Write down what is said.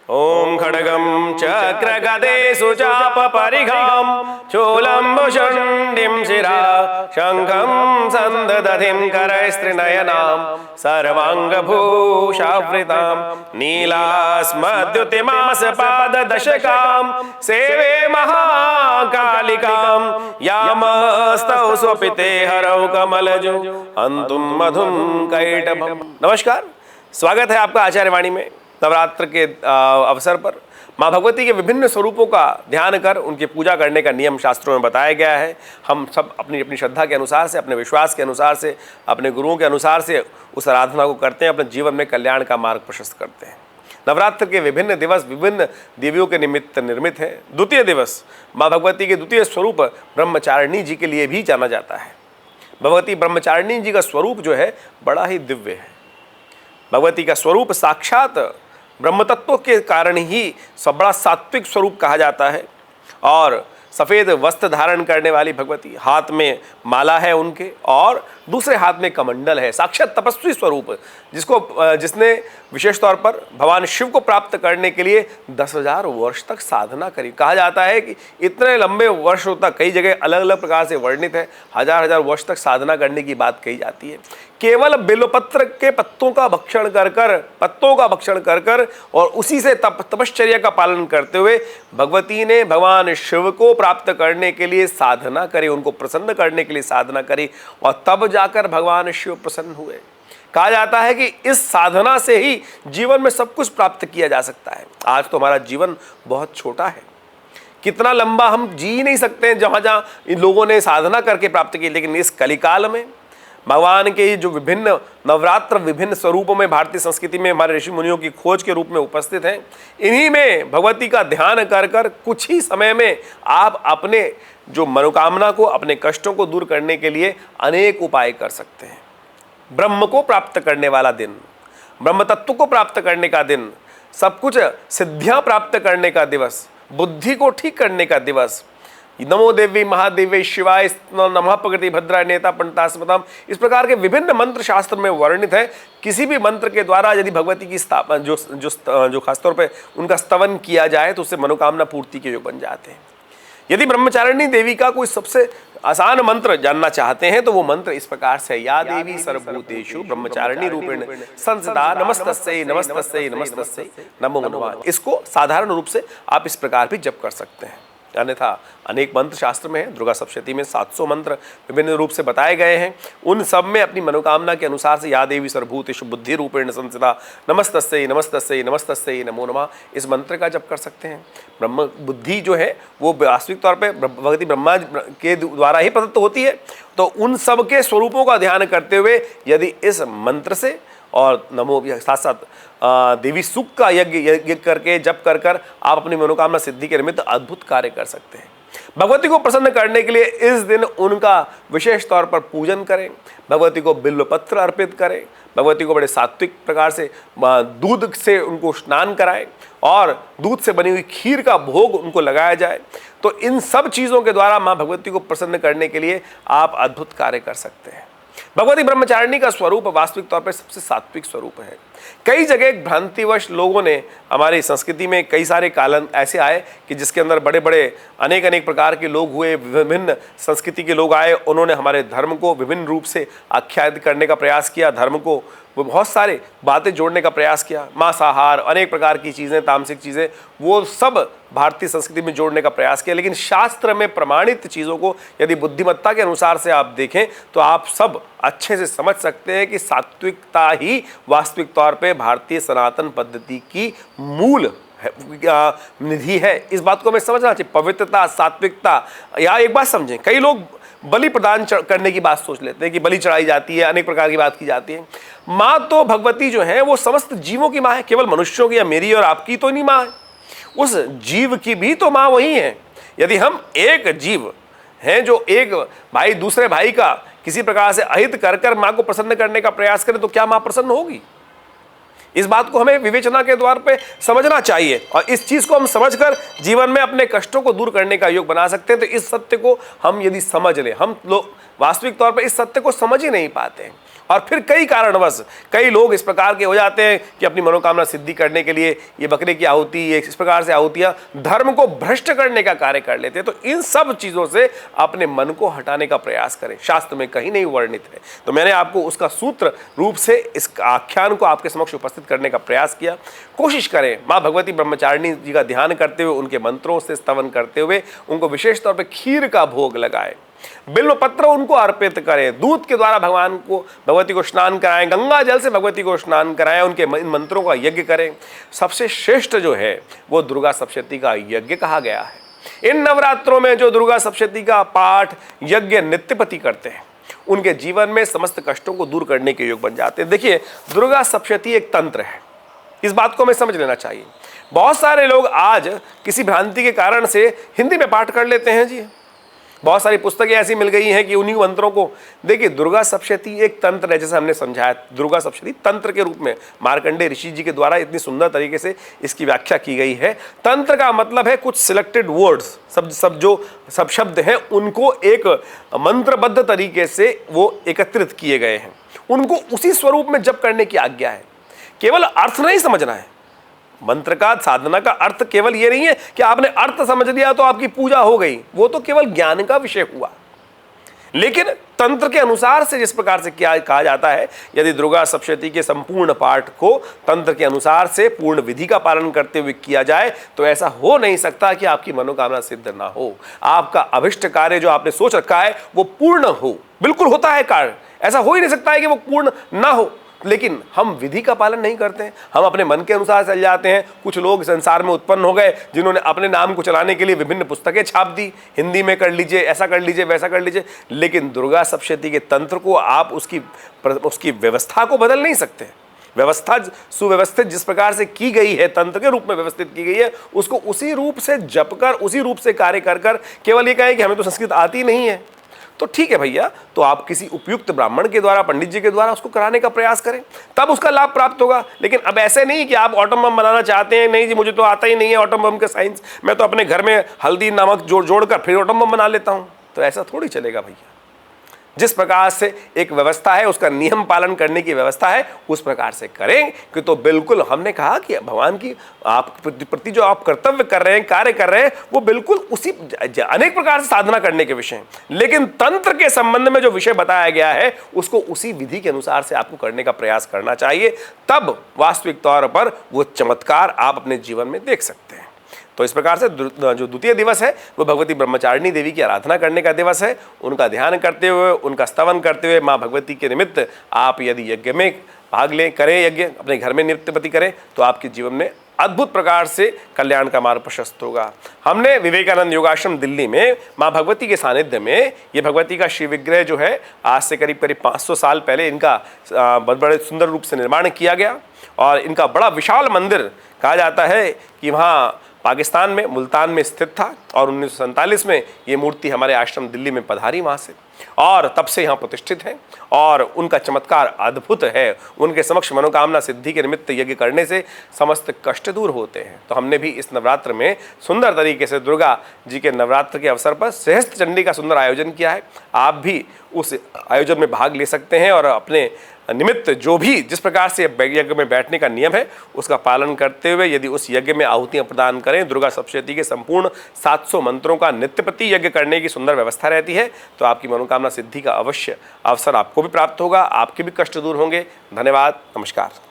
ओम खड्गं चक्रगदेषु चापपरिघां चूलम्बुशुण्डिं शिरा शङ्खं सन्ददधिं करैस्त्रिनयनां सर्वाङ्गभूषावृतां नीलास्मद्युतिमासपाददशकां सेवे महाकालिकां यामस्तौ स्वपिते हरौ कमलजो अंतुम मधुम कैटभम। नमस्कार, स्वागत है आपका आचार्य वाणी में। नवरात्र के अवसर पर माँ भगवती के विभिन्न स्वरूपों का ध्यान कर उनकी पूजा करने का नियम शास्त्रों में बताया गया है। हम सब अपनी अपनी श्रद्धा के अनुसार से, अपने विश्वास के अनुसार से, अपने गुरुओं के अनुसार से उस आराधना को करते हैं, अपने जीवन में कल्याण का मार्ग प्रशस्त करते हैं। नवरात्र के विभिन्न दिवस विभिन्न देवियों के निमित्त निर्मित हैं। द्वितीय दिवस माँ भगवती के द्वितीय स्वरूप ब्रह्मचारिणी जी के लिए भी जाना जाता है। भगवती ब्रह्मचारिणी जी का स्वरूप जो है बड़ा ही दिव्य है। भगवती का स्वरूप साक्षात ब्रह्म तत्व के कारण ही सब बड़ा सात्विक स्वरूप कहा जाता है। और सफ़ेद वस्त्र धारण करने वाली भगवती, हाथ में माला है उनके और दूसरे हाथ में कमंडल है। साक्षात तपस्वी स्वरूप जिसने विशेष तौर पर भगवान शिव को प्राप्त करने के लिए 10,000 वर्ष तक साधना करी। कहा जाता है कि इतने लंबे वर्षों तक, कई जगह अलग अलग प्रकार से वर्णित है, हजार वर्ष तक साधना करने की बात कही जाती है। केवल बेलपत्र के पत्तों का भक्षण कर कर और उसी से तपश्चर्या का पालन करते हुए भगवती ने भगवान शिव को प्राप्त करने के लिए साधना करी, उनको प्रसन्न करने के लिए साधना करी और तब जाकर भगवान शिव प्रसन्न हुए। कहा जाता है कि इस साधना से ही जीवन में सब कुछ प्राप्त किया जा सकता है। आज तो हमारा जीवन बहुत छोटा है, कितना लंबा हम जी नहीं सकते हैं जहाँ जहाँ इन लोगों ने साधना करके प्राप्त की। लेकिन इस कलिकाल में भगवान के जो विभिन्न नवरात्र विभिन्न स्वरूपों में भारतीय संस्कृति में हमारे ऋषि मुनियों की खोज के रूप में उपस्थित हैं। इन्हीं में भगवती का ध्यान कर कर कुछ ही समय में आप अपने जो मनोकामना को, अपने कष्टों को दूर करने के लिए अनेक उपाय कर सकते हैं। ब्रह्म को प्राप्त करने वाला दिन, ब्रह्म तत्व को प्राप्त करने का दिन, सब कुछ सिद्धियां प्राप्त करने का दिवस, बुद्धि को ठीक करने का दिवस। नमो देवी महादेवी शिवाय नमः प्रकृति भद्रा नेता पंडितास्मताम, इस प्रकार के विभिन्न मंत्र शास्त्र में वर्णित है। किसी भी मंत्र के द्वारा यदि भगवती की स्थापना जो खासतौर पे उनका स्तवन किया जाए तो उससे मनोकामना पूर्ति के योग बन जाते हैं। यदि ब्रह्मचारिणी देवी का कोई सबसे आसान मंत्र जानना चाहते हैं तो वो मंत्र इस प्रकार से, या देवी सर्वभूतेषु ब्रह्मचारिणी रूपेण संस्थिता नमस्तस्यै नमस्तस्यै नमस्तस्यै नमो नमः। इसको साधारण रूप से आप इस प्रकार भी जप कर सकते हैं। अन्यथा अनेक मंत्र शास्त्र में है। दुर्गा सप्तशती में 700 मंत्र विभिन्न रूप से बताए गए हैं। उन सब में अपनी मनोकामना के अनुसार से या देवी सर्वभूतेषु बुद्धि रूपेण संस्थिता नमस्तस्यै नमस्तस्यै नमस्तस्यै नमो नमः इस मंत्र का जप कर सकते हैं। ब्रह्म बुद्धि जो है वो वास्तविक तौर पे भगवती ब्रह्मा के द्वारा ही प्रदत्त होती है। तो उन सब के स्वरूपों का ध्यान करते हुए यदि इस मंत्र से और नमो साथ साथ देवी सुख का यज्ञ करके जप कर कर आप अपनी मनोकामना सिद्धि के निमित्त अद्भुत कार्य कर सकते हैं। भगवती को प्रसन्न करने के लिए इस दिन उनका विशेष तौर पर पूजन करें, भगवती को बिल्वपत्र अर्पित करें, भगवती को बड़े सात्विक प्रकार से दूध से उनको स्नान कराएं और दूध से बनी हुई खीर का भोग उनको लगाया जाए। तो इन सब चीज़ों के द्वारा माँ भगवती को प्रसन्न करने के लिए आप अद्भुत कार्य कर सकते हैं। भगवती ब्रह्मचारिणी का स्वरूप वास्तविक तौर पर सबसे सात्विक स्वरूप है। कई जगह भ्रांतिवश लोगों ने, हमारी संस्कृति में कई सारे कालन ऐसे आए कि जिसके अंदर बड़े बड़े अनेक प्रकार के लोग हुए, विभिन्न संस्कृति के लोग आए, उन्होंने हमारे धर्म को विभिन्न रूप से आख्यायित करने का प्रयास किया, धर्म को वो बहुत सारे बातें जोड़ने का प्रयास किया, मांसाहार, अनेक प्रकार की चीज़ें, तामसिक चीज़ें, वो सब भारतीय संस्कृति में जोड़ने का प्रयास किया। लेकिन शास्त्र में प्रमाणित चीज़ों को यदि बुद्धिमत्ता के अनुसार से आप देखें तो आप सब अच्छे से समझ सकते हैं कि सात्विकता ही वास्तविक तौर पे भारतीय सनातन पद्धति की मूल निधि है। इस बात को हमें समझना चाहिए। पवित्रता, सात्विकता, या एक बात समझें, कई लोग बलि प्रदान करने की बात सोच लेते हैं कि बलि चढ़ाई जाती है, अनेक प्रकार की बात की जाती है। माँ तो भगवती जो है वो समस्त जीवों की माँ है, केवल मनुष्यों की या मेरी और आपकी तो नहीं माँ है, उस जीव की भी तो माँ वही है। यदि हम एक जीव हैं जो एक भाई दूसरे भाई का किसी प्रकार से अहित कर कर माँ को प्रसन्न करने का प्रयास करें तो क्या माँ प्रसन्न होगी? इस बात को हमें विवेचना के द्वार पे समझना चाहिए और इस चीज़ को हम समझकर जीवन में अपने कष्टों को दूर करने का योग बना सकते हैं। तो इस सत्य को हम यदि समझ लें, हम लोग वास्तविक तौर पर इस सत्य को समझ ही नहीं पाते हैं। और फिर कई कारणवश कई लोग इस प्रकार के हो जाते हैं कि अपनी मनोकामना सिद्धि करने के लिए ये बकरे की आहुति, ये इस प्रकार से आहुतियां धर्म को भ्रष्ट करने का कार्य कर लेते हैं। तो इन सब चीजों से अपने मन को हटाने का प्रयास करें, शास्त्र में कहीं नहीं वर्णित है। तो मैंने आपको उसका सूत्र रूप से इस आख्यान को आपके समक्ष उपस्थित करने का प्रयास किया। कोशिश करें माँ भगवती ब्रह्मचारिणी जी का ध्यान करते हुए, उनके मंत्रों से स्तवन करते हुए उनको विशेष तौर पर खीर का भोग लगाएं, बिल्व पत्र उनको अर्पित करें, दूध के द्वारा भगवान को भगवती को स्नान कराएं, गंगा जल से भगवती को स्नान कराएं, उनके मंत्रों का यज्ञ करें। सबसे श्रेष्ठ जो है वो दुर्गा सप्तशती का यज्ञ कहा गया है। इन नवरात्रों में जो दुर्गा सप्तशती का पाठ यज्ञ नित्यपति करते हैं उनके जीवन में समस्त कष्टों को दूर करने के योग बन जाते हैं। देखिए, दुर्गा सप्तशती एक तंत्र है, इस बात को हमें समझ लेना चाहिए। बहुत सारे लोग आज किसी भ्रांति के कारण से हिंदी में पाठ कर लेते हैं जी, बहुत सारी पुस्तकें ऐसी मिल गई हैं कि उन्हीं मंत्रों को। देखिए, दुर्गा सप्तशती एक तंत्र है, जैसे हमने समझाया। दुर्गा सप्तशती तंत्र के रूप में मार्कंडेय ऋषि जी के द्वारा इतनी सुंदर तरीके से इसकी व्याख्या की गई है। तंत्र का मतलब है कुछ सिलेक्टेड वर्ड्स, सब शब्द हैं उनको एक मंत्रबद्ध तरीके से वो एकत्रित किए गए हैं, उनको उसी स्वरूप में जप करने की आज्ञा है। केवल अर्थ नहीं समझना है। मंत्र का, साधना का अर्थ केवल ये नहीं है कि आपने अर्थ समझ लिया तो आपकी पूजा हो गई, वो तो केवल ज्ञान का विषय हुआ। लेकिन तंत्र के अनुसार से जिस प्रकार से क्या कहा जाता है, यदि दुर्गा सप्तशती के संपूर्ण पाठ को तंत्र के अनुसार से पूर्ण विधि का पालन करते हुए किया जाए तो ऐसा हो नहीं सकता कि आपकी मनोकामना सिद्ध ना हो, आपका अभिष्ट कार्य जो आपने सोच रखा है वो पूर्ण हो। बिल्कुल होता है कार्य, ऐसा हो ही नहीं सकता है कि वो पूर्ण ना हो, लेकिन हम विधि का पालन नहीं करते हैं, हम अपने मन के अनुसार चल जाते हैं। कुछ लोग संसार में उत्पन्न हो गए जिन्होंने अपने नाम को चलाने के लिए विभिन्न पुस्तकें छाप दी, हिंदी में कर लीजिए, ऐसा कर लीजिए, वैसा कर लीजिए, लेकिन दुर्गा सप्तशती के तंत्र को आप उसकी व्यवस्था को बदल नहीं सकते। व्यवस्था सुव्यवस्थित जिस प्रकार से की गई है, तंत्र के रूप में व्यवस्थित की गई है, उसको उसी रूप से जप कर, उसी रूप से कार्य कर कर केवल ये कहें कि हमें तो संस्कृत आती नहीं है, तो ठीक है भैया, तो आप किसी उपयुक्त ब्राह्मण के द्वारा, पंडित जी के द्वारा उसको कराने का प्रयास करें, तब उसका लाभ प्राप्त होगा। लेकिन अब ऐसे नहीं कि आप ऑटम बम बनाना चाहते हैं, नहीं जी मुझे तो आता ही नहीं है ऑटम बम का साइंस, मैं तो अपने घर में हल्दी नमक जोड़कर फिर ऑटम बम बना लेता हूं, तो ऐसा थोड़ी चलेगा भैया। जिस प्रकार से एक व्यवस्था है, उसका नियम पालन करने की व्यवस्था है, उस प्रकार से करें कि तो बिल्कुल हमने कहा कि भगवान की आप प्रति जो आप कर्तव्य कर रहे हैं, कार्य कर रहे हैं, वो बिल्कुल उसी अनेक प्रकार से साधना करने के विषय हैं, लेकिन तंत्र के संबंध में जो विषय बताया गया है उसको उसी विधि के अनुसार से आपको करने का प्रयास करना चाहिए। तब वास्तविक तौर पर वो चमत्कार आप अपने जीवन में देख सकते हैं। तो इस प्रकार से जो द्वितीय दिवस है वो भगवती ब्रह्मचारिणी देवी की आराधना करने का दिवस है। उनका ध्यान करते हुए, उनका स्तवन करते हुए माँ भगवती के निमित्त आप यदि यज्ञ में भाग लें, करें यज्ञ, अपने घर में नित्यपति करें, तो आपके जीवन में अद्भुत प्रकार से कल्याण का मार्ग प्रशस्त होगा। हमने विवेकानंद योगाश्रम दिल्ली में माँ भगवती के सानिध्य में ये भगवती का श्री विग्रह जो है आज से करीब 500 साल पहले इनका बड़े सुंदर रूप से निर्माण किया गया, और इनका बड़ा विशाल मंदिर कहा जाता है कि वहाँ पाकिस्तान में मुल्तान में स्थित था, और 1947 में ये मूर्ति हमारे आश्रम दिल्ली में पधारी वहाँ से, और तब से यहाँ प्रतिष्ठित है, और उनका चमत्कार अद्भुत है। उनके समक्ष मनोकामना सिद्धि के निमित्त यज्ञ करने से समस्त कष्ट दूर होते हैं। तो हमने भी इस नवरात्र में सुंदर तरीके से दुर्गा जी के नवरात्र के अवसर पर सहस्त्र चंडी का सुंदर आयोजन किया है। आप भी उस आयोजन में भाग ले सकते हैं और अपने निमित्त जो भी जिस प्रकार से यज्ञ में बैठने का नियम है उसका पालन करते हुए यदि उस यज्ञ में आहुतियां प्रदान करें, दुर्गा सप्तशती के संपूर्ण 700 मंत्रों का नित्यप्रति यज्ञ करने की सुंदर व्यवस्था रहती है, तो आपकी मनोकामना सिद्धि का अवश्य अवसर आपको भी प्राप्त होगा, आपके भी कष्ट दूर होंगे। धन्यवाद, नमस्कार।